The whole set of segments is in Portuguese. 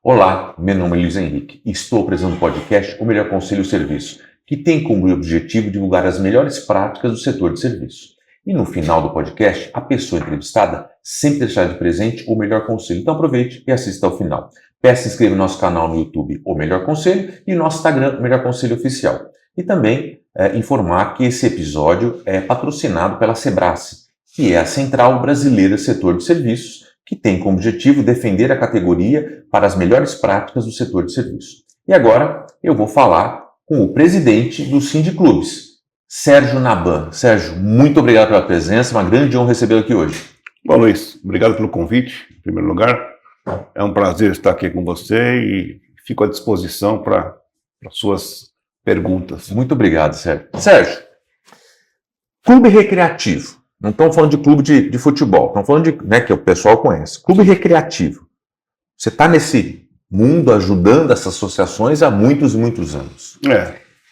Olá, meu nome é Luiz Henrique e estou apresentando o podcast O Melhor Conselho e Serviço, que tem como objetivo divulgar as melhores práticas do setor de serviço. E no final do podcast, a pessoa entrevistada sempre deixará de presente o melhor conselho. Então aproveite e assista ao final. Peça se inscreva no nosso canal no YouTube O Melhor Conselho e no nosso Instagram O Melhor Conselho Oficial. E também informar que esse episódio é patrocinado pela Sebrace, que é a Central Brasileira Setor de Serviços, que tem como objetivo defender a categoria para as melhores práticas do setor de serviço. E agora eu vou falar com o presidente do Sindiclubes, Sérgio Naban. Sérgio, muito obrigado pela presença, uma grande honra recebê-lo aqui hoje. Bom, Luiz, obrigado pelo convite, em primeiro lugar. É um prazer estar aqui com você e fico à disposição para suas perguntas. Muito obrigado, Sérgio. Sérgio, clube recreativo. Não estamos falando de clube de futebol, estamos falando de, que o pessoal conhece. Clube recreativo. Você está nesse mundo ajudando essas associações há muitos e muitos anos.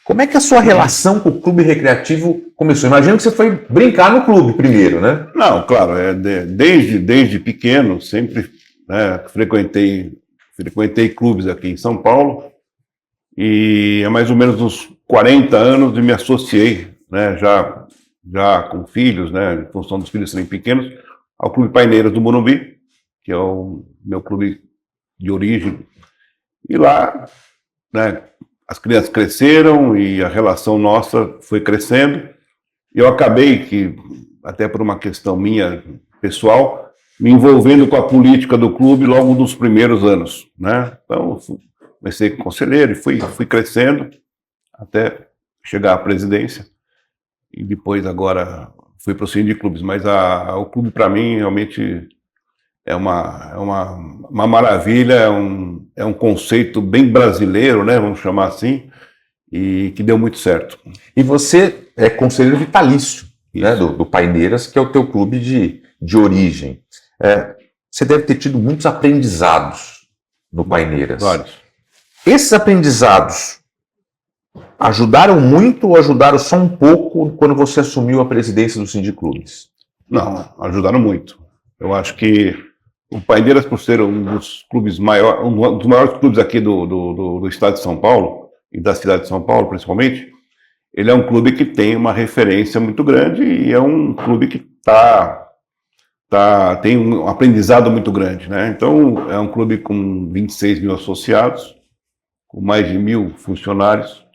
Como é que a sua relação com o clube recreativo começou? Imagino que você foi brincar no clube primeiro, né? Não, claro, desde pequeno, sempre frequentei clubes aqui em São Paulo e há mais ou menos uns 40 anos me associei, já com filhos, em função dos filhos serem pequenos, ao Clube Paineiras do Morumbi, que é o meu clube de origem. E lá, as crianças cresceram e a relação nossa foi crescendo. Eu acabei, até por uma questão minha pessoal, me envolvendo com a política do clube logo nos primeiros anos. Então, comecei como conselheiro e fui crescendo até chegar à presidência. E depois agora fui para o Sindiclubes, mas o clube para mim realmente é uma maravilha, é um conceito bem brasileiro, vamos chamar assim, e que deu muito certo. E você é conselheiro vitalício, do Paineiras, que é o teu clube de origem. Você deve ter tido muitos aprendizados no Paineiras. Vários. Esses aprendizados ajudaram muito ou ajudaram só um pouco quando você assumiu a presidência do Sindiclubes? Não, ajudaram muito. Eu acho que o Paineiras, por ser um dos maiores clubes aqui do estado de São Paulo, e da cidade de São Paulo principalmente, ele é um clube que tem uma referência muito grande e é um clube que tem um aprendizado muito grande. Então, é um clube com 26 mil associados, com mais de 1.000 funcionários.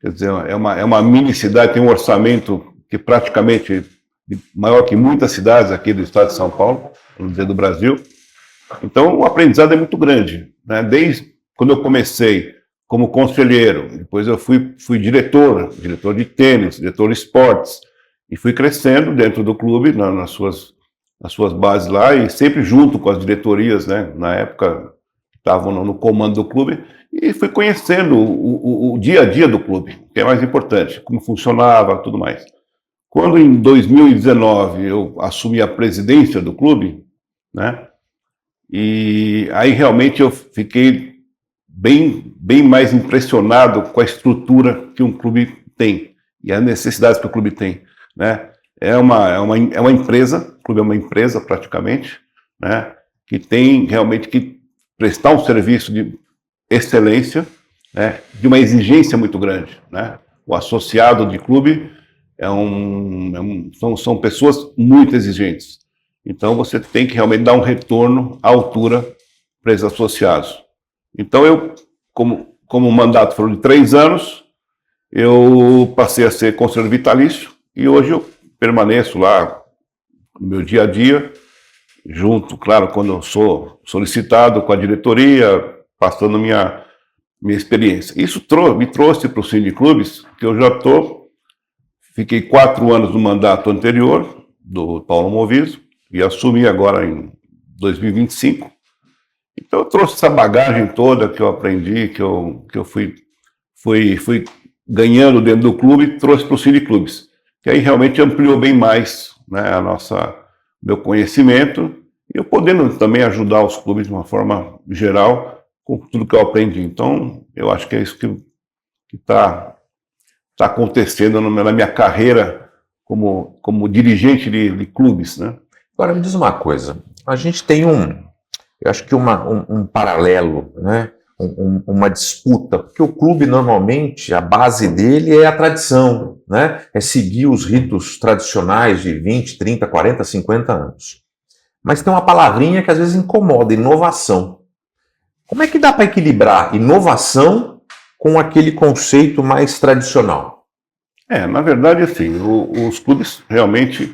Quer dizer, é uma mini cidade, tem um orçamento que praticamente maior que muitas cidades aqui do estado de São Paulo, vamos dizer, do Brasil. Então, o aprendizado é muito grande. Desde quando eu comecei como conselheiro, depois eu fui diretor de tênis, diretor de esportes, e fui crescendo dentro do clube, nas suas bases lá, e sempre junto com as diretorias, na época estavam no comando do clube, e fui conhecendo o dia a dia do clube, que é mais importante, como funcionava, tudo mais. Quando em 2019 eu assumi a presidência do clube, e aí realmente eu fiquei bem mais impressionado com a estrutura que um clube tem, e as necessidades que o clube tem. É uma empresa, o clube é uma empresa praticamente, que tem realmente que prestar um serviço de excelência, de uma exigência muito grande. O associado de clube são pessoas muito exigentes. Então você tem que realmente dar um retorno à altura para esses associados. Então eu, como o mandato foi de 3 anos, eu passei a ser conselheiro vitalício e hoje eu permaneço lá no meu dia a dia, junto, claro, quando eu sou solicitado com a diretoria, passando minha experiência. Isso me trouxe para o Sindiclubes, que eu fiquei 4 anos no mandato anterior, do Paulo Moviso, e assumi agora em 2025. Então eu trouxe essa bagagem toda que eu aprendi, que eu fui ganhando dentro do clube, e trouxe para o Sindiclubes, que aí realmente ampliou bem mais meu conhecimento, e eu podendo também ajudar os clubes de uma forma geral, com tudo que eu aprendi. Então, eu acho que é isso que está acontecendo na minha carreira como dirigente de clubes. Agora, me diz uma coisa. A gente tem eu acho que um paralelo, né? Uma disputa, porque o clube normalmente, a base dele é a tradição, né? É seguir os ritos tradicionais de 20, 30, 40, 50 anos. Mas tem uma palavrinha que às vezes incomoda, inovação. Como é que dá para equilibrar inovação com aquele conceito mais tradicional? Na verdade, assim, os clubes realmente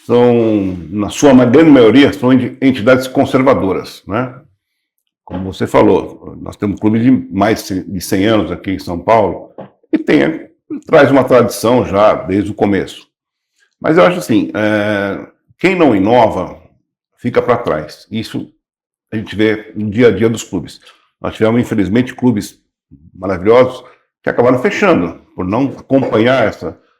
são, na sua grande maioria, são entidades conservadoras, né? Como você falou, nós temos um clube de mais de 100 anos aqui em São Paulo e traz uma tradição já desde o começo. Mas eu acho assim, quem não inova fica para trás. Isso a gente vê no dia a dia dos clubes. Nós tivemos, infelizmente, clubes maravilhosos que acabaram fechando por não acompanhar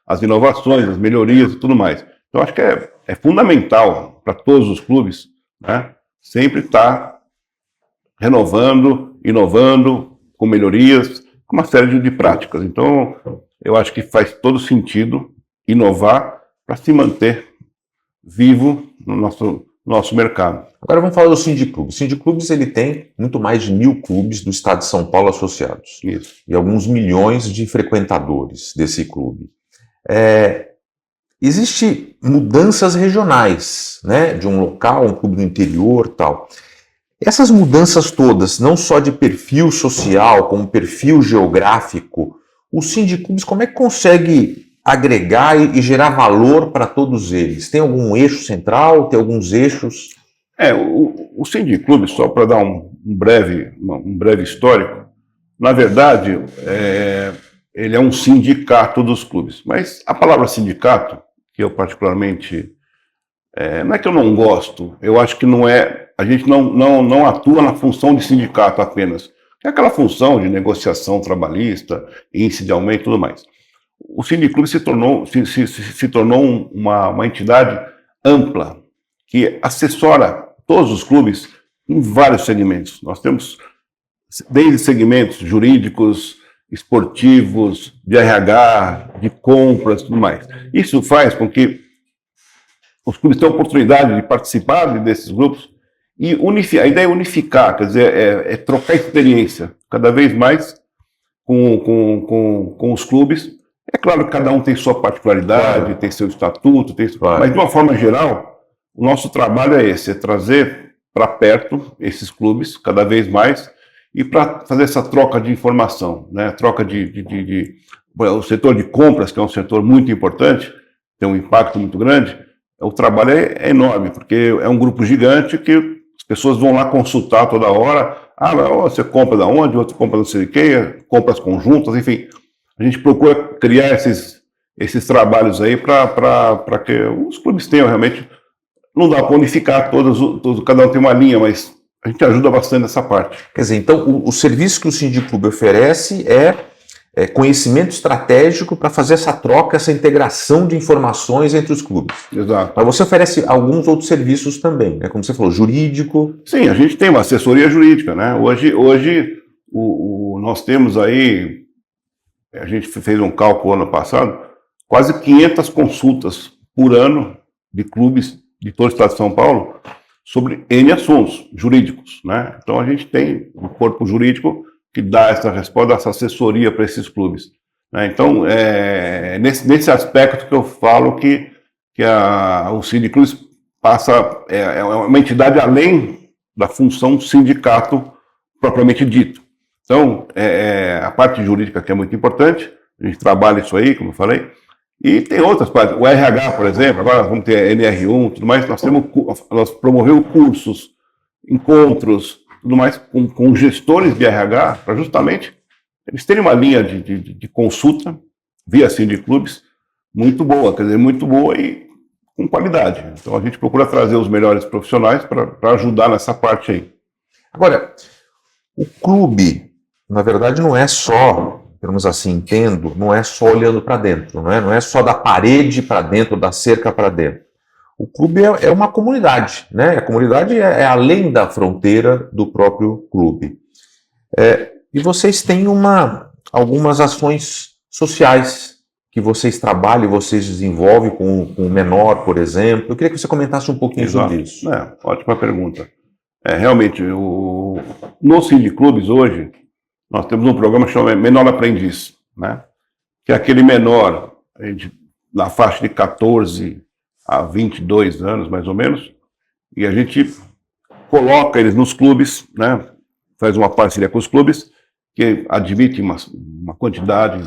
as inovações, as melhorias e tudo mais. Então, acho que é fundamental para todos os clubes, né, sempre estar renovando, inovando, com melhorias, com uma série de práticas. Então, eu acho que faz todo sentido inovar para se manter vivo no nosso mercado. Agora vamos falar do Sindiclubes. O Sindiclubes ele tem muito mais de 1.000 clubes do estado de São Paulo associados. Isso. E alguns milhões de frequentadores desse clube. Existem mudanças regionais, né? De um local, um clube do interior, tal. Essas mudanças todas, não só de perfil social, como perfil geográfico, o Sindiclubes como é que consegue agregar e gerar valor para todos eles? Tem algum eixo central? Tem alguns eixos? O Sindiclubes, só para dar um breve histórico, na verdade, ele é um sindicato dos clubes. Mas a palavra sindicato, que eu particularmente, não é que eu não gosto, eu acho que a gente não atua na função de sindicato apenas. É aquela função de negociação trabalhista, índice de aumento e tudo mais. O Sindiclube se tornou uma entidade ampla, que assessora todos os clubes em vários segmentos. Nós temos desde segmentos jurídicos, esportivos, de RH, de compras e tudo mais. Isso faz com que os clubes tenham a oportunidade de participar desses grupos e a ideia é unificar, quer dizer, é trocar experiência cada vez mais com os clubes. É claro que cada um tem sua particularidade, claro, tem seu estatuto, claro, mas de uma forma geral, o nosso trabalho é esse, é trazer para perto esses clubes cada vez mais e para fazer essa troca de informação, né? Troca o setor de compras, que é um setor muito importante, tem um impacto muito grande. O trabalho é enorme, porque é um grupo gigante que as pessoas vão lá consultar toda hora. Você compra da onde, outro compra não sei o quê, compras conjuntas, enfim. A gente procura criar esses trabalhos aí para que os clubes tenham realmente. Não dá para unificar todos, cada um tem uma linha, mas a gente ajuda bastante nessa parte. Quer dizer, então o serviço que o Sindiclube oferece é conhecimento estratégico para fazer essa troca, essa integração de informações entre os clubes. Exato. Mas você oferece alguns outros serviços também, né? Como você falou, jurídico. Sim, a gente tem uma assessoria jurídica, né? Hoje nós temos aí, a gente fez um cálculo ano passado, quase 500 consultas por ano de clubes de todo o estado de São Paulo sobre N assuntos jurídicos, né? Então a gente tem um corpo jurídico que dá essa resposta, essa assessoria para esses clubes, né? Então, nesse aspecto que eu falo que o Sindiclubes é uma entidade além da função sindicato propriamente dito. Então, a parte jurídica que é muito importante, a gente trabalha isso aí, como eu falei, e tem outras partes, o RH, por exemplo, agora vamos ter NR1, tudo mais, nós promovemos cursos, encontros, tudo mais, com gestores de RH, para justamente eles terem uma linha de consulta via Sindiclubes muito boa, quer dizer, muito boa e com qualidade. Então a gente procura trazer os melhores profissionais para ajudar nessa parte aí. Agora, o clube, na verdade, não é só, digamos assim, entendo, não é só olhando para dentro, não é só da parede para dentro, da cerca para dentro. O clube é uma comunidade, né? A comunidade é além da fronteira do próprio clube. E vocês têm algumas ações sociais que vocês trabalham, vocês desenvolvem com o menor, por exemplo. Eu queria que você comentasse um pouquinho sobre isso. Ótima pergunta. Realmente, no Sindiclubes hoje, nós temos um programa chamado Menor Aprendiz, né? Que é aquele menor na faixa de 14 a 22 anos, mais ou menos, e a gente coloca eles nos clubes, né? Faz uma parceria com os clubes, que admite uma quantidade,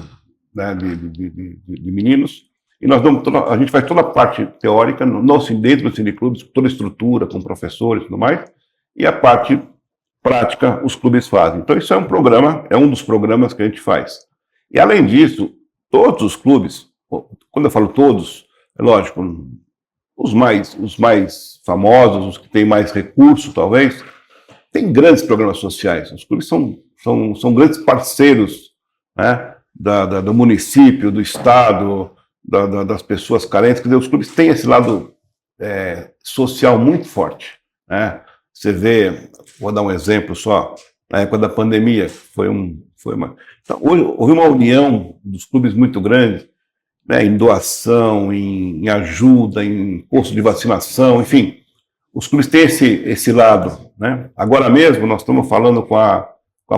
né, de meninos, e a gente faz toda a parte teórica dentro do Sindiclubes, toda a estrutura, com professores e tudo mais, e a parte prática os clubes fazem. Então isso é um dos programas que a gente faz. E além disso, todos os clubes, quando eu falo todos, é lógico, os mais famosos, os que têm mais recursos, talvez, têm grandes programas sociais. Os clubes são grandes parceiros, né, do município, do estado, das pessoas carentes. Quer dizer, os clubes têm esse lado social muito forte, né? Você vê, vou dar um exemplo só, na época da pandemia, então, houve uma união dos clubes muito grande, né, em doação, em ajuda, em posto de vacinação, enfim. Os clubes têm esse lado, né? Agora mesmo, nós estamos falando com a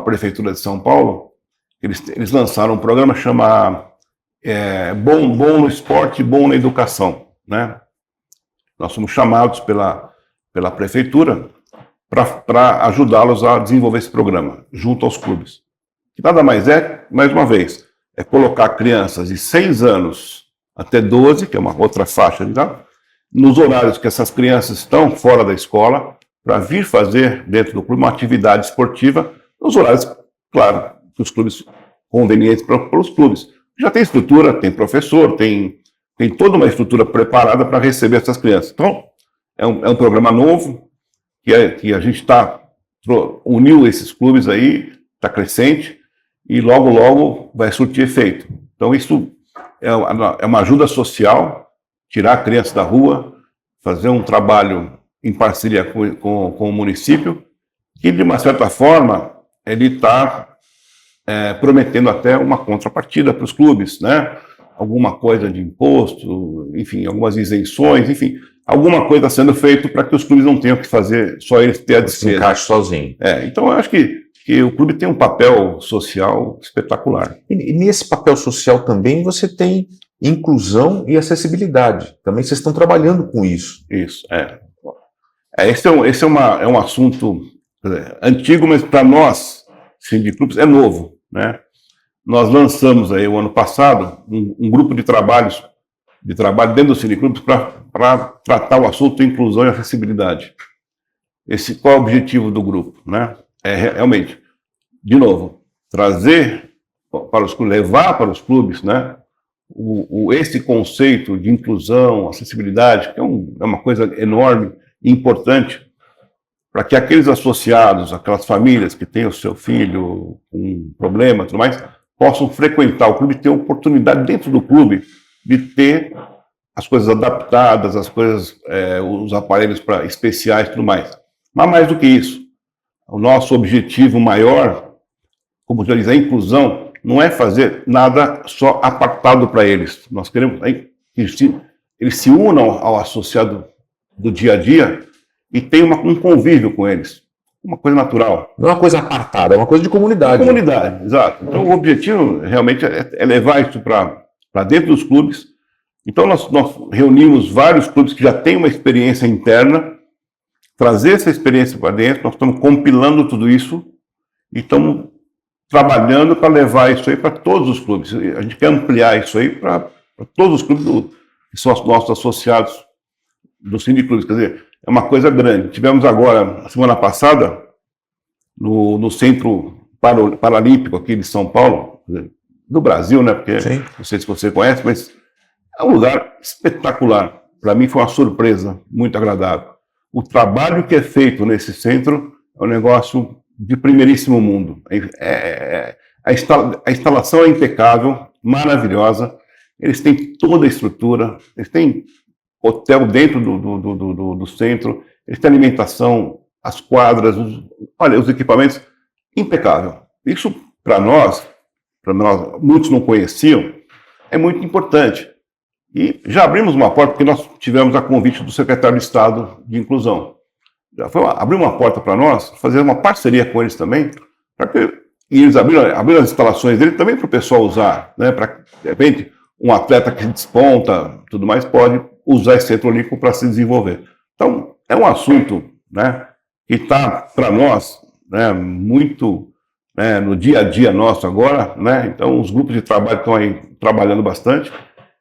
Prefeitura de São Paulo, eles lançaram um programa chamado Bom no Esporte, Bom na Educação, né? Nós somos chamados pela Prefeitura para ajudá-los a desenvolver esse programa, junto aos clubes. Que nada mais mais uma vez, é colocar crianças de 6 anos até 12, que é uma outra faixa de idade, nos horários que essas crianças estão fora da escola, para vir fazer dentro do clube uma atividade esportiva, nos horários, claro, que os clubes convenientes para os clubes. Já tem estrutura, tem professor, tem toda uma estrutura preparada para receber essas crianças. Então, é um programa novo, que a gente uniu esses clubes aí, está crescente, e logo, logo vai surtir efeito. Então, isso é uma ajuda social, tirar a criança da rua, fazer um trabalho em parceria com o município, que, de uma certa forma, ele está prometendo até uma contrapartida para os clubes, né? Alguma coisa de imposto, enfim, algumas isenções, enfim, alguma coisa sendo feita para que os clubes não tenham que fazer, só eles ter a despesa. Se encaixe sozinho. Então, eu acho que o clube tem um papel social espetacular. E nesse papel social também você tem inclusão e acessibilidade. Também vocês estão trabalhando com isso. Isso, Esse é um assunto antigo, mas para nós, Sindiclubes, é novo, né? Nós lançamos aí o ano passado um grupo de trabalho dentro do Sindiclubes para tratar o assunto inclusão e acessibilidade. Qual é o objetivo do grupo, né? Realmente, de novo, trazer para os clubes, levar para os clubes, né, esse conceito de inclusão, acessibilidade, que é uma coisa enorme e importante, para que aqueles associados, aquelas famílias que têm o seu filho com problema e tudo mais, possam frequentar o clube e ter oportunidade dentro do clube de ter as coisas adaptadas, as coisas, os aparelhos especiais e tudo mais. Mas mais do que isso, o nosso objetivo maior, como já diz, a inclusão, não é fazer nada só apartado para eles. Nós queremos que eles se unam ao associado do dia a dia e tenham um convívio com eles. Uma coisa natural. Não é uma coisa apartada, é uma coisa de comunidade. Comunidade, exato. Então o objetivo realmente é levar isso para dentro dos clubes. Então nós reunimos vários clubes que já têm uma experiência interna, trazer essa experiência para dentro. Nós estamos compilando tudo isso e estamos trabalhando para levar isso aí para todos os clubes. A gente quer ampliar isso aí para todos os clubes que são os nossos associados do Sindiclubes. Quer dizer, é uma coisa grande. Tivemos agora, semana passada, no Centro Paralímpico aqui de São Paulo, do Brasil, né? Porque Sim. Não sei se você conhece, mas é um lugar espetacular. Para mim foi uma surpresa muito agradável. O trabalho que é feito nesse centro é um negócio de primeiríssimo mundo. A instalação é impecável, maravilhosa. Eles têm toda a estrutura, eles têm hotel dentro do centro, eles têm alimentação, as quadras, os equipamentos, impecável. Isso, para nós, muitos não conheciam, é muito importante. E já abrimos uma porta, porque nós tivemos a convite do secretário de Estado de Inclusão. abriu uma porta para nós, fazer uma parceria com eles também, e eles abriram as instalações dele também para o pessoal usar, né? Para, de repente, um atleta que desponta, tudo mais, pode usar esse centro olímpico para se desenvolver. Então, é um assunto, né, que está, para nós, né, muito, né, no dia a dia nosso agora, né? Então, os grupos de trabalho estão aí trabalhando bastante.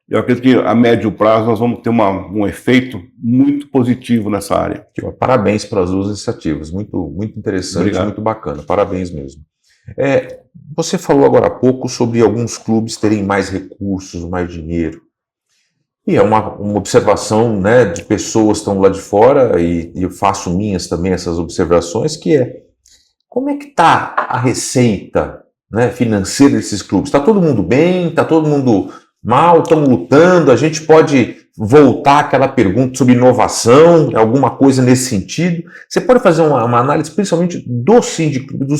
Eu acredito que a médio prazo nós vamos ter um efeito muito positivo nessa área. Parabéns para as duas iniciativas, muito interessante, obrigado. Muito bacana, parabéns mesmo. Você falou agora há pouco sobre alguns clubes terem mais recursos, mais dinheiro. E é uma observação, né, de pessoas que estão lá de fora, e eu faço minhas também essas observações, que como é que está a receita, né, financeira desses clubes? Está todo mundo bem? Está todo mundo mal? Estamos lutando? A gente pode voltar àquela pergunta sobre inovação, alguma coisa nesse sentido? Você pode fazer uma análise, principalmente dos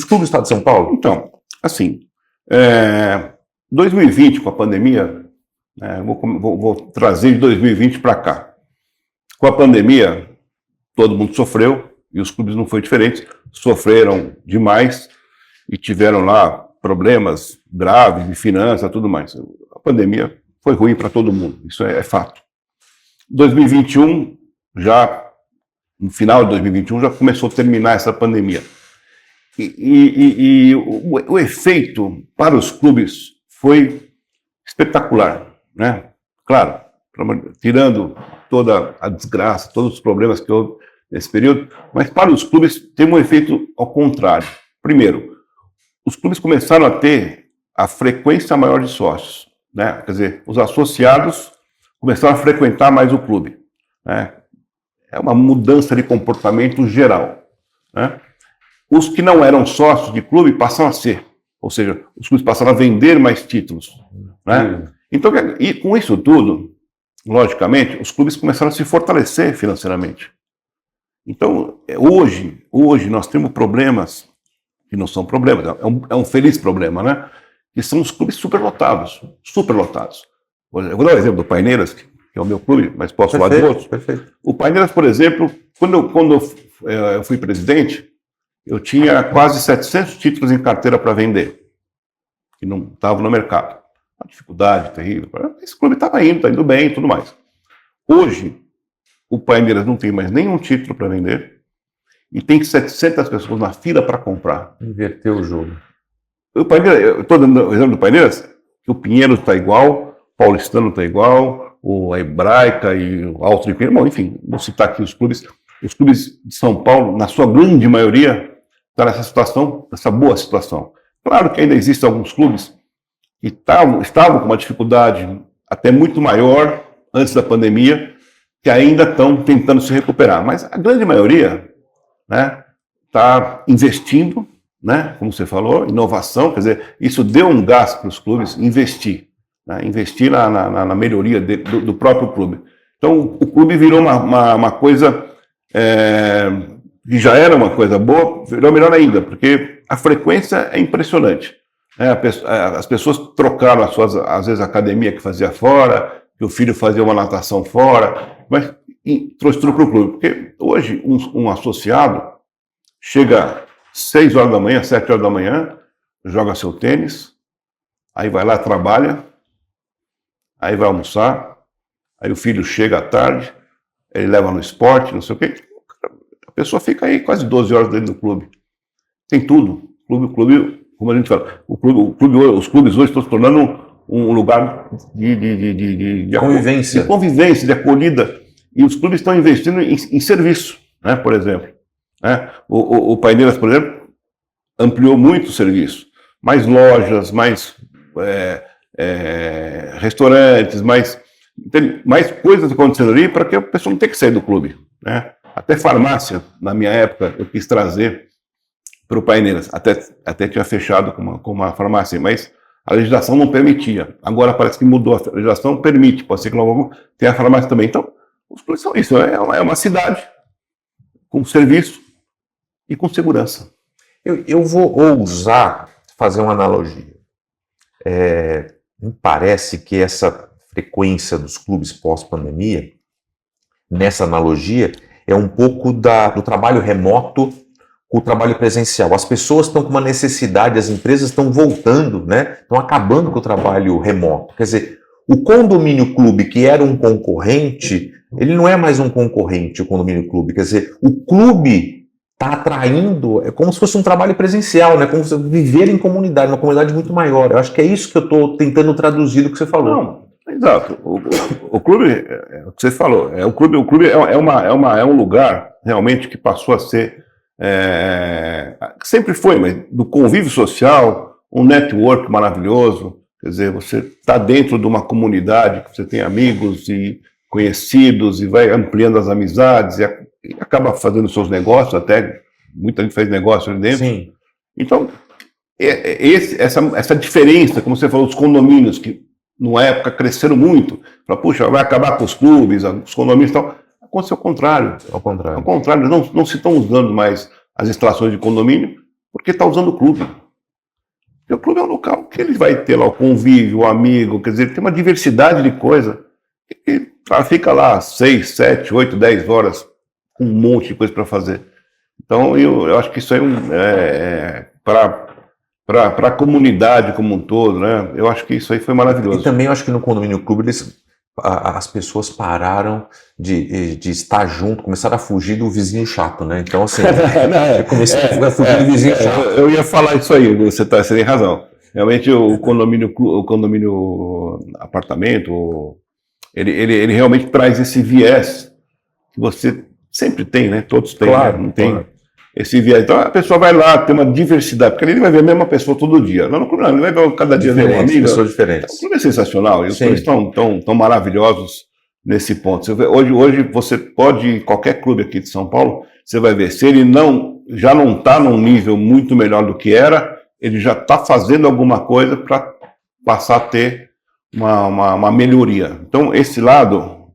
clubes do Estado de São Paulo? Então, assim, 2020, com a pandemia, vou trazer de 2020 para cá. Com a pandemia, todo mundo sofreu, e os clubes não foi diferente, sofreram demais e tiveram lá problemas graves de finanças, tudo mais. A pandemia foi ruim para todo mundo, isso é fato. 2021, no final de 2021, já começou a terminar essa pandemia. E o efeito para os clubes foi espetacular, né? Claro, tirando toda a desgraça, todos os problemas que houve nesse período, mas para os clubes tem um efeito ao contrário. Primeiro, os clubes começaram a ter a frequência maior de sócios, né? Quer dizer, os associados começaram a frequentar mais o clube, né? É uma mudança de comportamento geral, né? Os que não eram sócios de clube passaram a ser, ou seja, os clubes passaram a vender mais títulos, né? Então, e com isso tudo, logicamente, os clubes começaram a se fortalecer financeiramente. Então, hoje nós temos problemas que não são problemas, é um feliz problema, né? Que são os clubes superlotados. Eu vou dar um exemplo do Paineiras, que é o meu clube, mas posso falar de outros. Perfeito. O Paineiras, por exemplo, quando eu fui presidente, eu tinha quase 700 títulos em carteira para vender, que não estavam no mercado. Uma dificuldade terrível. Esse clube estava indo bem e tudo mais. Hoje, o Paineiras não tem mais nenhum título para vender e tem 700 pessoas na fila para comprar. Inverteu o jogo. Eu estou dando o exemplo do Paineiras, que o Pinheiro está igual, o Paulistano está igual, a Hebraica e o Alto de Pinheiro, bom, enfim, vou citar aqui os clubes de São Paulo, na sua grande maioria, estão nessa situação, nessa boa situação. Claro que ainda existem alguns clubes que estavam com uma dificuldade até muito maior antes da pandemia, que ainda estão tentando se recuperar, mas a grande maioria, né, está investindo, né, como você falou, inovação, quer dizer, isso deu um gasto para os clubes investir, né, investir na melhoria do próprio clube. Então, o clube virou uma coisa que já era uma coisa boa, virou melhor ainda, porque a frequência é impressionante. Né? As pessoas trocaram às vezes, a academia que fazia fora, que o filho fazia uma natação fora, mas trouxe tudo para o clube. Porque hoje um associado chega 6 horas da manhã, 7 horas da manhã, joga seu tênis, aí vai lá, trabalha, aí vai almoçar, aí o filho chega à tarde, ele leva no esporte, não sei o quê. A pessoa fica aí quase 12 horas dentro do clube. Tem tudo. O clube, como a gente fala, os clubes hoje estão se tornando um lugar de convivência, de acolhida. E os clubes estão investindo em serviço, né, por exemplo. Né? O Paineiras, por exemplo, ampliou muito o serviço. Mais lojas, mais restaurantes, tem mais coisas acontecendo ali para que a pessoa não tenha que sair do clube. Né? Até farmácia, na minha época, eu quis trazer para o Paineiras. Até tinha fechado com uma farmácia, mas a legislação não permitia. Agora parece que mudou, a legislação permite, pode ser que logo tenha a farmácia também. Então, os clubes são isso, é uma cidade com serviço e com segurança. Eu vou ousar fazer uma analogia. Me parece que essa frequência dos clubes pós-pandemia, nessa analogia, é um pouco do trabalho remoto com o trabalho presencial. As pessoas estão com uma necessidade, as empresas estão voltando, né? Estão acabando com o trabalho remoto. Quer dizer, o condomínio clube, que era um concorrente, ele não é mais um concorrente, o condomínio clube. Quer dizer, o clube está atraindo, é como se fosse um trabalho presencial, né? Como se viver em comunidade, uma comunidade muito maior. Eu acho que é isso que eu estou tentando traduzir do que você falou. Não, exato. O clube, é o que você falou, o clube é um lugar realmente que passou a ser, sempre foi, mas do convívio social, um network maravilhoso. Quer dizer, você está dentro de uma comunidade, você tem amigos e conhecidos e vai ampliando as amizades e acaba fazendo seus negócios, até muita gente faz negócio ali dentro. Sim. Então, essa diferença, como você falou, dos condomínios, que numa época cresceram muito, para puxa, vai acabar com os clubes, os condomínios e tal, aconteceu o contrário. Ao contrário. Ao contrário, não se estão usando mais as instalações de condomínio, porque está usando o clube. Porque o clube é um local que ele vai ter lá o convívio, o amigo, quer dizer, tem uma diversidade de coisa. E o cara fica lá 6, 7, 8, 10 horas com um monte de coisa para fazer. Então, eu acho que isso aí para a comunidade como um todo, né? Eu acho que isso aí foi maravilhoso. E também eu acho que no condomínio clube as pessoas pararam de estar junto, começaram a fugir do vizinho chato, né? Então, assim, eu comecei a fugir do vizinho chato. Eu ia falar isso aí, você tem razão. Realmente o condomínio apartamento, ele realmente traz esse viés que você sempre tem, né? Todos têm, Claro, né? Não tem claro. esse viés. Então a pessoa vai lá, tem uma diversidade, porque ele vai ver a mesma pessoa todo dia. Lá no clube, ele vai ver cada dia ver um amigo. Pessoas diferentes. O clube é sensacional, e os Sim. clubes estão maravilhosos nesse ponto. Você vê, hoje você pode ir em qualquer clube aqui de São Paulo, você vai ver, se ele já não está num nível muito melhor do que era, ele já está fazendo alguma coisa para passar a ter uma melhoria. Então, esse lado,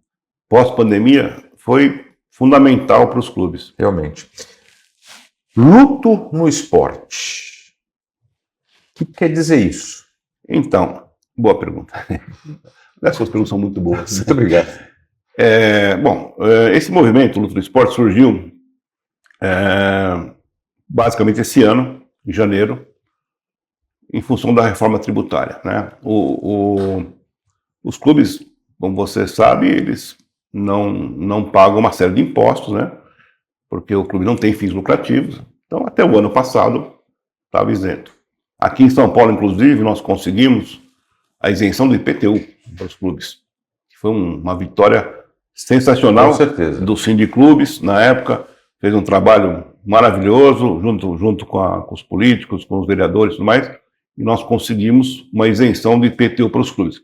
pós-pandemia, foi fundamental para os clubes. Realmente. Luto no esporte. O que quer dizer isso? Então, boa pergunta. As suas perguntas são muito boas. Muito obrigado. Esse movimento, Luto no Esporte, surgiu basicamente esse ano, em janeiro, em função da reforma tributária, né? Os clubes, como você sabe, eles não pagam uma série de impostos, né? Porque o clube não tem fins lucrativos. Então, até o ano passado, estava isento. Aqui em São Paulo, inclusive, nós conseguimos a isenção do IPTU para os clubes. Foi uma vitória sensacional. Com certeza. Do Sindiclubes, na época, fez um trabalho maravilhoso, junto com os políticos, com os vereadores e tudo mais, e nós conseguimos uma isenção do IPTU para os clubes.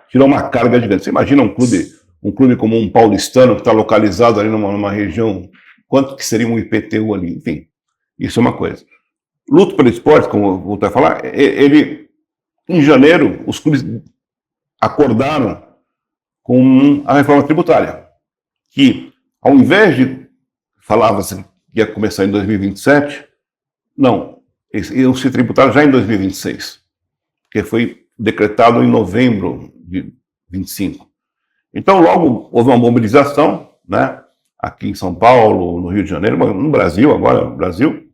Tirou uma carga gigante. Você imagina um clube como um paulistano, que está localizado ali numa região, quanto que seria um IPTU ali? Enfim, isso é uma coisa. Luto pelo esporte, como eu voltei a falar, em janeiro, os clubes acordaram com a reforma tributária, que, ao invés de falava-se que ia começar em 2027, não, iam ser tributados já em 2026, porque foi decretado em novembro de 25. Então, logo houve uma mobilização, né, aqui em São Paulo, no Rio de Janeiro, no Brasil, agora no Brasil,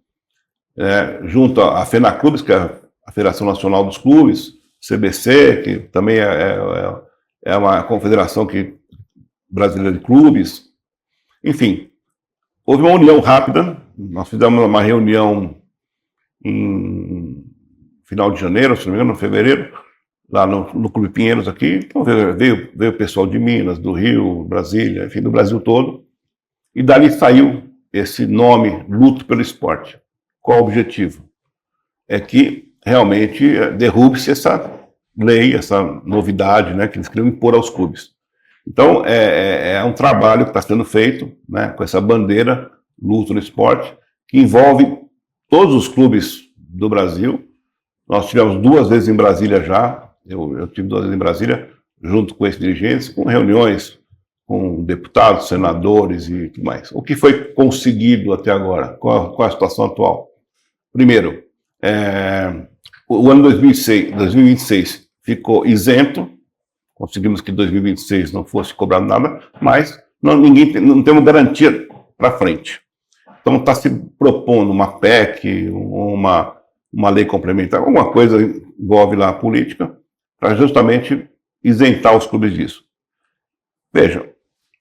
junto à FENAClubes, que é a Federação Nacional dos Clubes, CBC, que também é uma confederação brasileira de clubes. Enfim, houve uma união rápida. Nós fizemos uma reunião em final de janeiro, se não me engano, em fevereiro, lá no Clube Pinheiros aqui. Então veio o pessoal de Minas, do Rio, Brasília, enfim, do Brasil todo. E dali saiu esse nome, Luto pelo Esporte. Qual o objetivo? É que realmente derrube-se essa lei, essa novidade, né, que eles queriam impor aos clubes. Então, é um trabalho que está sendo feito, né, com essa bandeira Luto no Esporte, que envolve todos os clubes do Brasil. Nós tivemos 2 vezes em Brasília já, eu tive 2 vezes em Brasília, junto com esses dirigentes, com reuniões com deputados, senadores e tudo mais. O que foi conseguido até agora? Qual a situação atual? Primeiro, o ano 2026 ficou isento, conseguimos que 2026 não fosse cobrado nada, mas não temos garantia para frente. Então está se propondo uma PEC, uma lei complementar, alguma coisa envolve lá a política, para justamente isentar os clubes disso. Veja,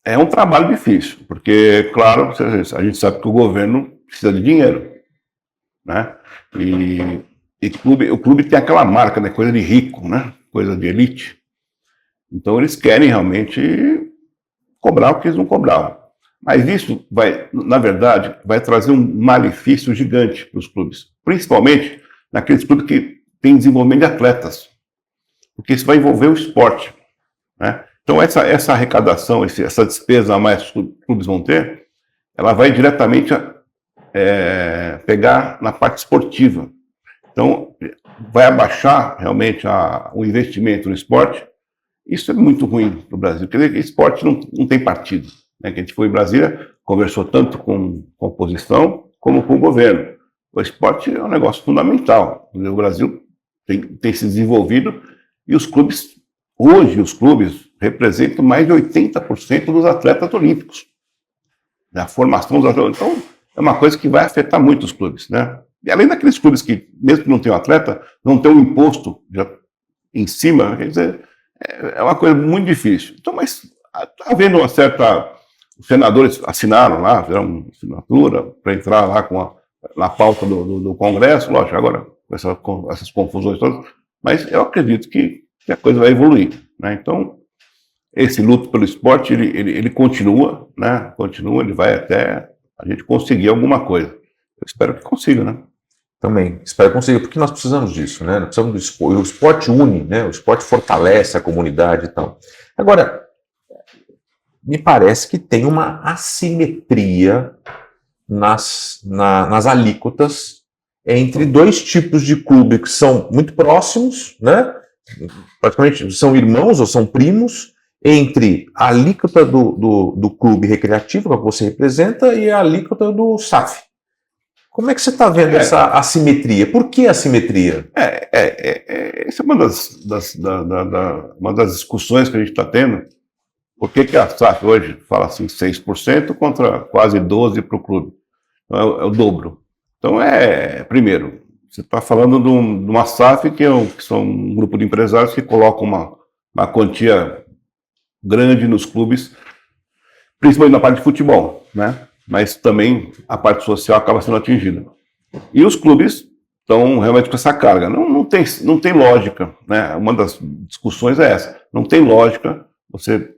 é um trabalho difícil, porque, claro, a gente sabe que o governo precisa de dinheiro, né? E o clube tem aquela marca, né? Coisa de rico, né? Coisa de elite. Então eles querem realmente cobrar o que eles não cobravam. Mas isso vai, na verdade, vai trazer um malefício gigante para os clubes, principalmente naqueles clubes que têm desenvolvimento de atletas, porque isso vai envolver o esporte, né? Então essa arrecadação, essa despesa a mais que os clubes vão ter, ela vai diretamente pegar na parte esportiva. Então vai abaixar realmente o investimento no esporte. Isso é muito ruim para o Brasil, porque o esporte não tem partido, né? Que a gente foi em Brasília, conversou tanto com a oposição como com o governo. O esporte é um negócio fundamental. O Brasil tem se desenvolvido e hoje os clubes representam mais de 80% dos atletas olímpicos. A formação dos atletas. Então, é uma coisa que vai afetar muito os clubes, né? E além daqueles clubes que, mesmo que não tenham atleta, não tem um imposto em cima, quer dizer, é uma coisa muito difícil. Então, mas está havendo uma certa... Os senadores assinaram lá, fizeram uma assinatura para entrar lá na pauta do Congresso, lógico, agora com essas confusões todas, mas eu acredito que a coisa vai evoluir, né? Então, esse luto pelo esporte, ele continua, né? Continua, ele vai até a gente conseguir alguma coisa. Eu espero que consiga, né? Também, espero que consiga, porque nós precisamos disso, né? Nós precisamos do esporte. O esporte une, né? O esporte fortalece a comunidade e tal. Agora, me parece que tem uma assimetria nas alíquotas entre dois tipos de clube que são muito próximos, né? Praticamente são irmãos ou são primos, entre a alíquota do clube recreativo, que você representa, e a alíquota do SAF. Como é que você está vendo essa assimetria? Por que assimetria? Essa é uma das discussões que a gente está tendo. Por que a SAF hoje fala assim 6% contra quase 12% para o clube? Então, é o dobro. Então, primeiro, você está falando de uma SAF que são um grupo de empresários que colocam uma quantia grande nos clubes, principalmente na parte de futebol, né? Mas também a parte social acaba sendo atingida. E os clubes estão realmente com essa carga. Não tem lógica, né? Uma das discussões é essa. Não tem lógica você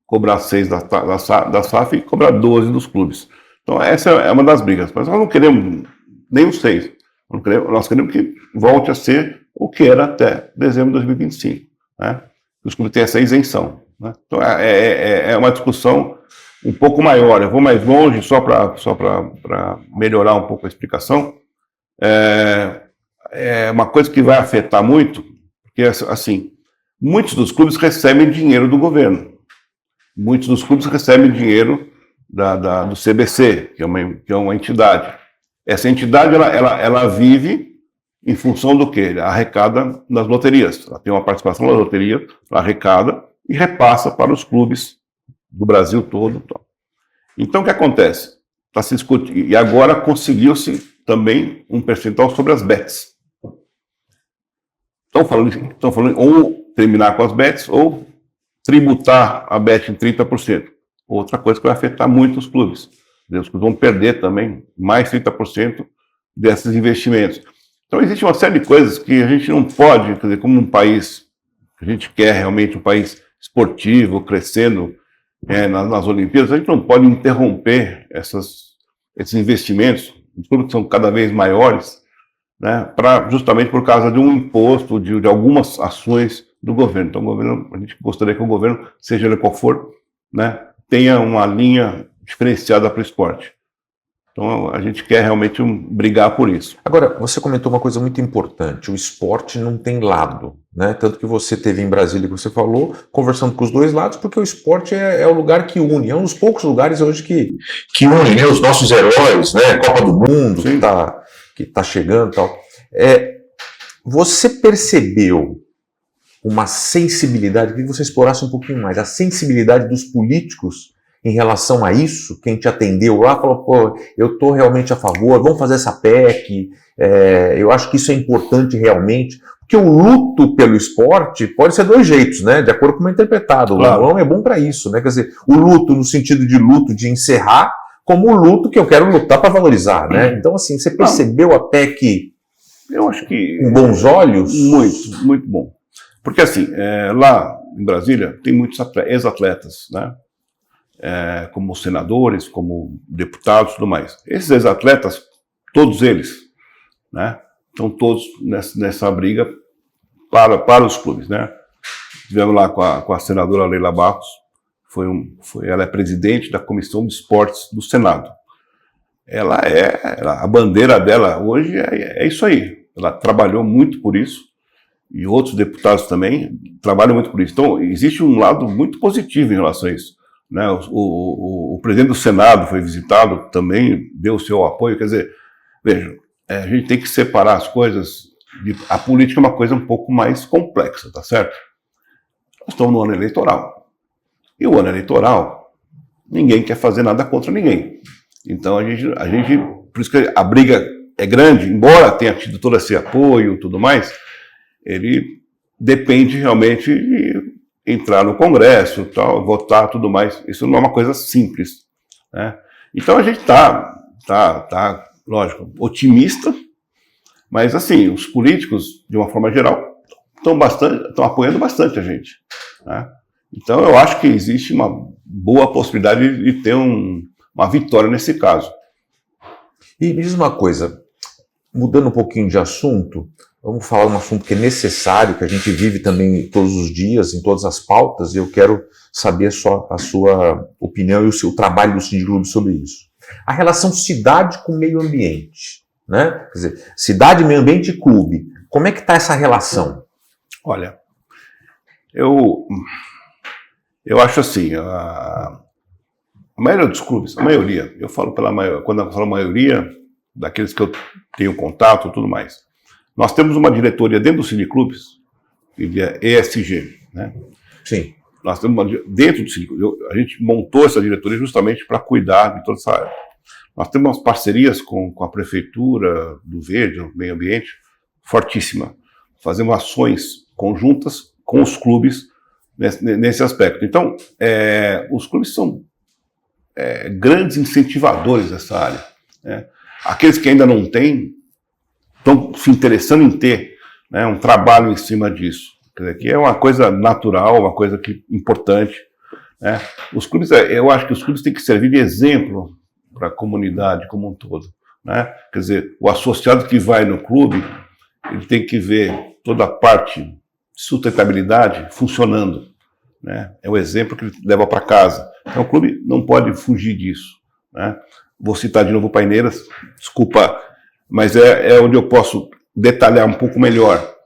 cobrar 6 da SAF e cobrar 12 dos clubes. Então essa é uma das brigas. Mas nós não queremos nem os 6. Nós queremos que volte a ser o que era até dezembro de 2025. Né? Os clubes têm essa isenção. Né? Então é uma discussão um pouco maior. Eu vou mais longe só para melhorar um pouco a explicação. É uma coisa que vai afetar muito, porque assim, muitos dos clubes recebem dinheiro do governo. Muitos dos clubes recebem dinheiro do CBC, que é uma entidade. Essa entidade ela vive em função do quê? Ela arrecada nas loterias. Ela tem uma participação na loteria, ela arrecada e repassa para os clubes do Brasil todo. Então, o que acontece? Está se discutindo, e agora conseguiu-se também um percentual sobre as bets. Estão falando ou terminar com as bets ou tributar a bet em 30%. Outra coisa que vai afetar muito os clubes. Os clubes vão perder também mais 30% desses investimentos. Então, existe uma série de coisas que a gente não pode, quer dizer, como um país, a gente quer realmente um país esportivo, crescendo nas Olimpíadas, a gente não pode interromper esses investimentos, os clubes são cada vez maiores, né, justamente por causa de um imposto, de algumas ações do governo. Então, a gente gostaria que o governo, seja ele qual for, né, tenha uma linha diferenciada para o esporte. Então, a gente quer realmente brigar por isso. Agora, você comentou uma coisa muito importante, o esporte não tem lado, né? Tanto que você esteve em Brasília, que você falou, conversando com os dois lados, porque o esporte é o lugar que une, é um dos poucos lugares hoje que une, né? Os nossos heróis, né? Copa do Mundo, que tá chegando e tal. Você percebeu uma sensibilidade, queria que você explorasse um pouquinho mais, a sensibilidade dos políticos em relação a isso? Quem te atendeu lá falou, pô, eu estou realmente a favor, vamos fazer essa PEC, eu acho que isso é importante realmente, porque o luto pelo esporte pode ser dois jeitos, né, de acordo com como é interpretado. Claro. O leilão é bom para isso, né, quer dizer, o luto no sentido de luto de encerrar, como o luto que eu quero lutar para valorizar, né? Então, assim, você percebeu a PEC eu acho que com bons olhos? Muito, muito bom. Porque, assim, lá em Brasília tem muitos ex-atletas, né? Como senadores, como deputados e tudo mais. Esses ex-atletas, todos eles, né? Estão todos nessa briga para os clubes, né? Estivemos lá com a senadora Leila Barros, ela é presidente da Comissão de Esportes do Senado. A bandeira dela hoje é isso aí. Ela trabalhou muito por isso, e outros deputados também trabalham muito por isso. Então, existe um lado muito positivo em relação a isso, né? O presidente do Senado foi visitado, também deu o seu apoio. Quer dizer, veja, a gente tem que separar as coisas. A política é uma coisa um pouco mais complexa, tá certo? Nós estamos no ano eleitoral. E o ano eleitoral, ninguém quer fazer nada contra ninguém. Então a gente, por isso que a briga é grande, embora tenha tido todo esse apoio e tudo mais, ele depende realmente de entrar no Congresso, tal, votar, tudo mais. Isso não é uma coisa simples, né? Então a gente tá, lógico, otimista, mas assim, os políticos, de uma forma geral, estão apoiando bastante a gente, né? Então eu acho que existe uma boa possibilidade de ter uma vitória nesse caso. E me diz uma coisa, mudando um pouquinho de assunto, vamos falar um assunto que é necessário, que a gente vive também todos os dias, em todas as pautas, e eu quero saber a sua opinião e o seu trabalho do Sindiclube sobre isso. A relação cidade com meio ambiente, né? Quer dizer, cidade, meio ambiente e clube. Como é que está essa relação? Olha, eu acho assim, a maioria dos clubes, a maioria, eu falo pela maioria, quando eu falo maioria, daqueles que eu tenho contato e tudo mais, nós temos uma diretoria dentro dos Sindiclubes, que é ESG, né? Sim. Nós temos dentro do Sindiclube, a gente montou essa diretoria justamente para cuidar de toda essa área. Nós temos umas parcerias com a Prefeitura do Verde, do Meio Ambiente, fortíssima. Fazemos ações conjuntas com os clubes nesse aspecto. Então, os clubes são grandes incentivadores dessa área, né? Aqueles que ainda não têm estão se interessando em ter, né, um trabalho em cima disso. Quer dizer, que é uma coisa natural, uma coisa importante, né? Os clubes, eu acho que os clubes têm que servir de exemplo para a comunidade como um todo, né? Quer dizer, o associado que vai no clube, ele tem que ver toda a parte de sustentabilidade funcionando, né? É o exemplo que ele leva para casa. Então o clube não pode fugir disso, né? Vou citar de novo o Paineiras, desculpa, mas é onde eu posso detalhar um pouco melhor.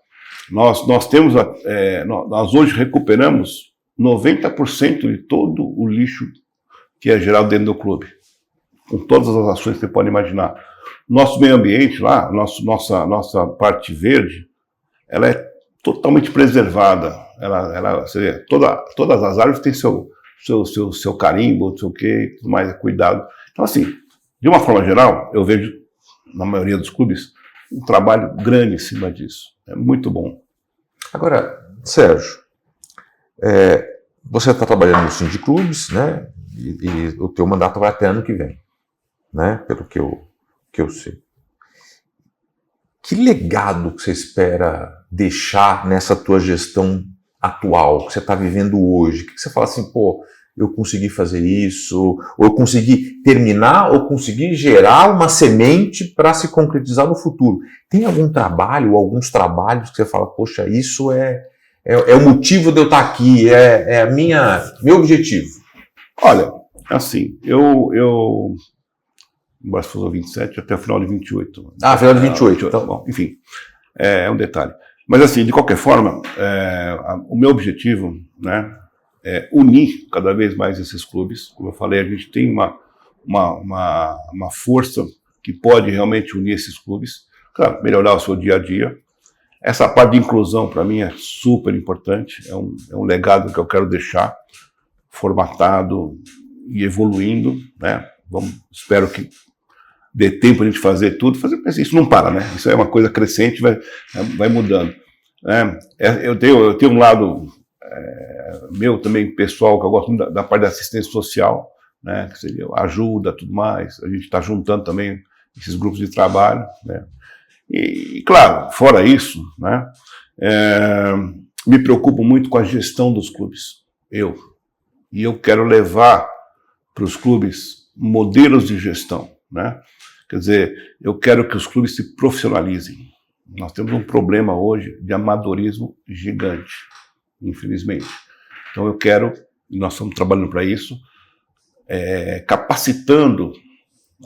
Nós temos, nós hoje recuperamos 90% de todo o lixo que é gerado dentro do clube, com todas as ações que você pode imaginar. Nosso meio ambiente lá, nossa parte verde, ela é totalmente preservada. Você vê, todas as árvores têm seu carimbo, não sei o que, tudo mais, cuidado. Então, assim, de uma forma geral, eu vejo, na maioria dos clubes, um trabalho grande em cima disso. É muito bom. Agora, Sérgio, você está trabalhando no Sindiclubes, né? E o teu mandato vai até ano que vem, né? Pelo que eu sei. Que legado que você espera deixar nessa tua gestão atual, que você está vivendo hoje? O que você fala assim, pô, eu consegui fazer isso, ou eu consegui terminar, ou consegui gerar uma semente para se concretizar no futuro? Tem algum trabalho, ou alguns trabalhos que você fala, poxa, isso é o motivo de eu estar aqui, meu objetivo? Olha, assim, eu embora se fosse 27, até o final de 28. Ah, final de 28. Então, bom, enfim, é um detalhe. Mas assim, de qualquer forma, o meu objetivo, né, é unir cada vez mais esses clubes. Como eu falei, a gente tem uma força que pode realmente unir esses clubes, claro, melhorar o seu dia a dia. Essa parte de inclusão, para mim, é super importante, é um legado que eu quero deixar formatado ir evoluindo, né? Espero que dê tempo a gente fazer tudo, mas isso não para, né? Isso é uma coisa crescente, vai mudando. Né? Eu tenho um lado meu também pessoal, que eu gosto muito da parte da assistência social, né? Que seria ajuda, tudo mais. A gente está juntando também esses grupos de trabalho, né? E claro, fora isso, né? Me preocupo muito com a gestão dos clubes. E eu quero levar para os clubes modelos de gestão, né? Quer dizer, eu quero que os clubes se profissionalizem. Nós temos um problema hoje de amadorismo gigante, infelizmente. Então eu quero, e nós estamos trabalhando para isso, capacitando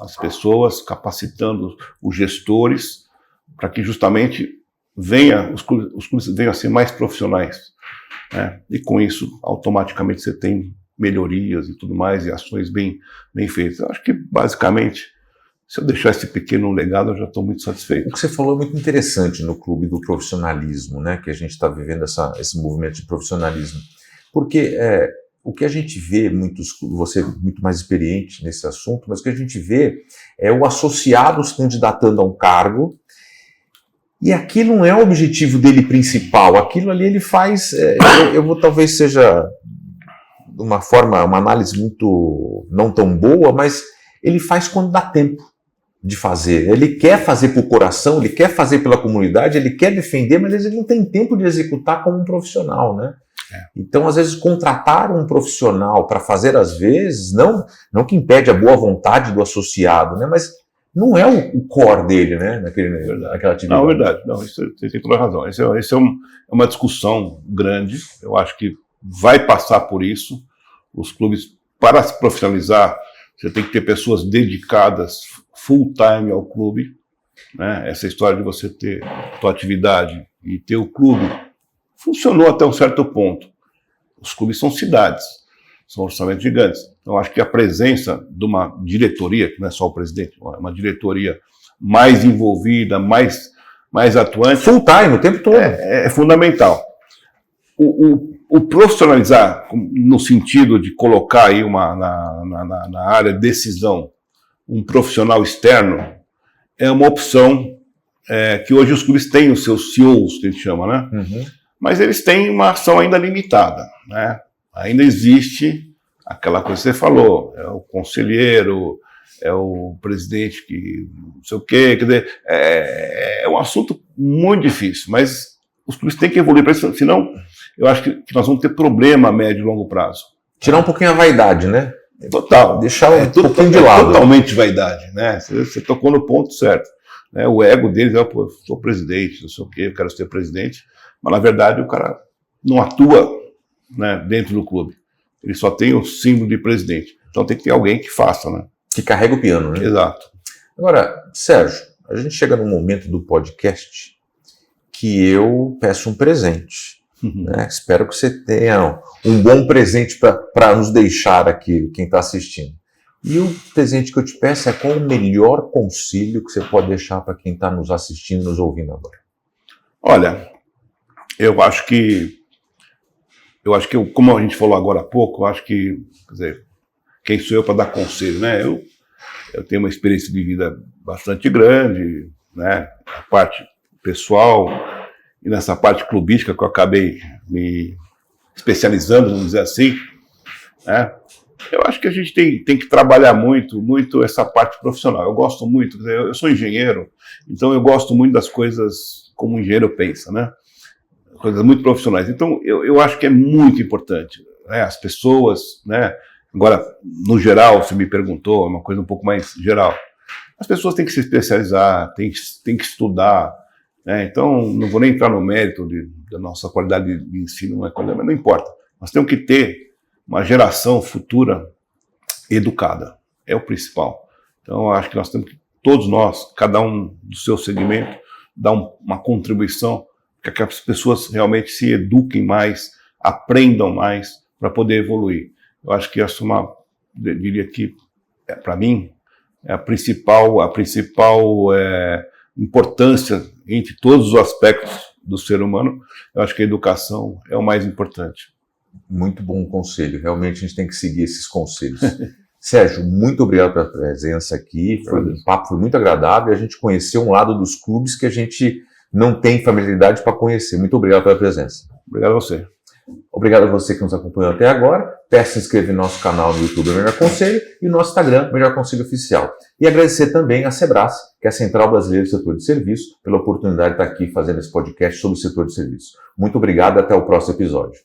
as pessoas, capacitando os gestores, para que justamente os clubes venham a ser mais profissionais, né? E com isso, automaticamente, você tem melhorias e tudo mais, e ações bem feitas. Eu acho que, basicamente, se eu deixar esse pequeno legado, eu já estou muito satisfeito. O que você falou é muito interessante no clube do profissionalismo, né? Que a gente está vivendo esse movimento de profissionalismo. Porque o que a gente vê, você é muito mais experiente nesse assunto, mas o que a gente vê é o associado se candidatando a um cargo, e aquilo não é o objetivo dele principal, aquilo ali ele faz, talvez seja de uma análise muito não tão boa, mas ele faz quando dá tempo de fazer. Ele quer fazer por coração, ele quer fazer pela comunidade, ele quer defender, mas ele não tem tempo de executar como um profissional, né? Então, às vezes, contratar um profissional para fazer, às vezes, não que impede a boa vontade do associado, né? Mas não é o core dele, né? Naquela atividade. Não, é verdade. Não, isso você tem toda a razão. Esse é uma discussão grande. Eu acho que vai passar por isso. Os clubes, para se profissionalizar, você tem que ter pessoas dedicadas full time ao clube, né? Essa história de você ter a tua atividade e ter o clube funcionou até um certo ponto. Os clubes são cidades, são orçamentos gigantes. Então, acho que a presença de uma diretoria, que não é só o presidente, é uma diretoria mais envolvida, mais atuante. Full time, o tempo todo. É fundamental. O profissionalizar, no sentido de colocar aí na área de decisão um profissional externo, é uma opção que hoje os clubes têm os seus CEOs, que a gente chama, né? Uhum. Mas eles têm uma ação ainda limitada, né? Ainda existe aquela coisa que você falou, é o conselheiro, é o presidente que não sei o quê, quer dizer, é um assunto muito difícil, mas os clubes têm que evoluir para isso, senão eu acho que nós vamos ter problema a médio e longo prazo. Tirar um pouquinho a vaidade, né? Total. Deixar um pouquinho de lado. Totalmente vaidade, né? Você tocou no ponto certo. Né? O ego deles é, eu sou presidente, não sei o quê, eu quero ser presidente, mas na verdade o cara não atua, né, dentro do clube. Ele só tem o símbolo de presidente. Então tem que ter alguém que faça, né? Que carrega o piano, né? Exato. Agora, Sérgio, a gente chega num momento do podcast que eu peço um presente. Né? Espero que você tenha um bom presente para nos deixar aqui, quem está assistindo. E o presente que eu te peço é qual o melhor conselho que você pode deixar para quem está nos assistindo, nos ouvindo agora? Olha, eu acho que, como a gente falou agora há pouco, eu acho que, quer dizer, quem sou eu para dar conselho, né? Eu tenho uma experiência de vida bastante grande, né? A parte pessoal e nessa parte clubística que eu acabei me especializando, vamos dizer assim, né? Eu acho que a gente tem que trabalhar muito essa parte profissional. Eu gosto muito, quer dizer, eu sou engenheiro, então eu gosto muito das coisas como o engenheiro pensa, né? Coisas muito profissionais. Então, eu acho que é muito importante, né? As pessoas, né? Agora, no geral, você me perguntou, é uma coisa um pouco mais geral. As pessoas têm que se especializar, têm que estudar, né? Então, não vou nem entrar no mérito da nossa qualidade de ensino, não é qualidade, mas não importa. Nós temos que ter uma geração futura educada. É o principal. Então, eu acho que nós temos que, todos nós, cada um do seu segmento, dar uma contribuição para que as pessoas realmente se eduquem mais, aprendam mais para poder evoluir. Eu acho que essa diria que, para mim, é a principal importância entre todos os aspectos do ser humano. Eu acho que a educação é o mais importante. Muito bom conselho. Realmente a gente tem que seguir esses conselhos. Sérgio, muito obrigado pela presença aqui. O papo foi muito agradável e a gente conheceu um lado dos clubes que a gente não tem familiaridade para conhecer. Muito obrigado pela presença. Obrigado a você. Obrigado a você que nos acompanhou até agora. Peço se inscrever no nosso canal no YouTube Melhor Conselho e no nosso Instagram Melhor Conselho Oficial. E agradecer também a Sebras, que é a Central Brasileira do Setor de Serviço, pela oportunidade de estar aqui fazendo esse podcast sobre o setor de serviço. Muito obrigado e até o próximo episódio.